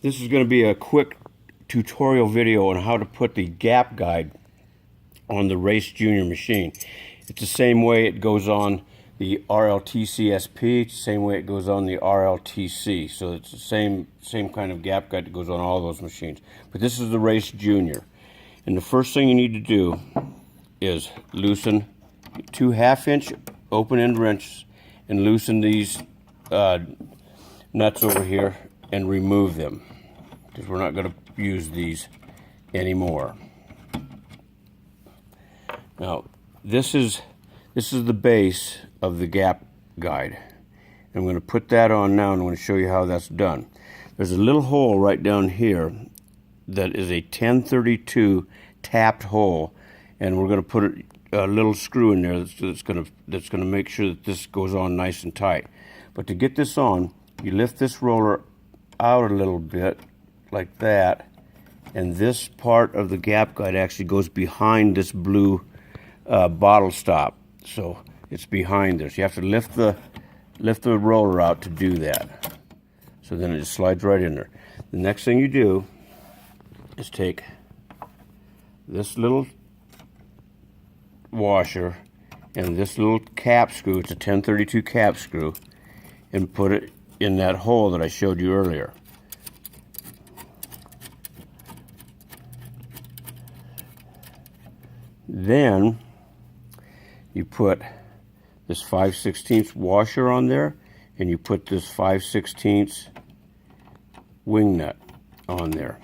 This is going to be a quick tutorial video on how to put the gap guide on the Race Junior machine. It's the same way it goes on the RLTC-SP, it's the same way it goes on the RLTC. So it's the same kind of gap guide that goes on all those machines. But this is the Race Junior. And the first thing you need to do is loosen 2 1/2-inch open-end wrenches and loosen these nuts over here and remove them, because we're not going to use these anymore. Now this is the base of the gap guide. I'm going to put that on now, and I'm going to show you how that's done. There's a little hole right down here that is a 1032 tapped hole, and we're going to put a little screw in there that's going to make sure that this goes on nice and tight. But to get this on, you lift this roller out a little bit like that, and this part of the gap guide actually goes behind this blue bottle stop. So it's behind this. You have to lift the roller out to do that. So then it just slides right in there. The next thing you do is take this little washer and this little cap screw, it's a 1032 cap screw, and put it in that hole that I showed you earlier. Then you put this 5/16 washer on there, and you put this 5/16 wing nut on there.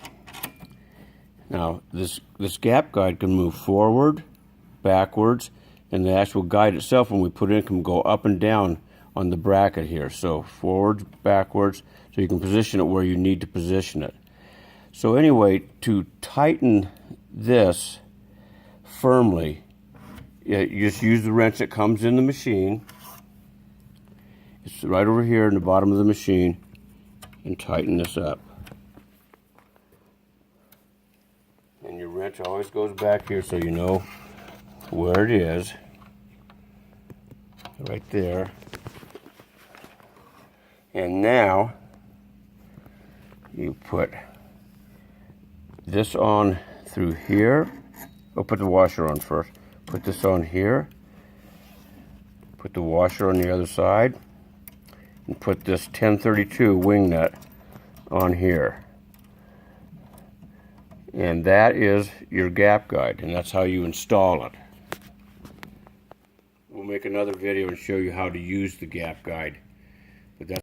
Now this gap guide can move forward, backwards, and the actual guide itself, when we put it in, can go up and down on the bracket here. So forwards, backwards, so you can position it where you need to position it. So anyway, to tighten this firmly, you just use the wrench that comes in the machine. It's right over here in the bottom of the machine, and tighten this up. And your wrench always goes back here so you know where it is. Right there. And now you put this on through here. Oh, put the washer on first. Put this on here. Put the washer on the other side. And put this 1032 wing nut on here. And that is your gap guide, and that's how you install it. We'll make another video and show you how to use the gap guide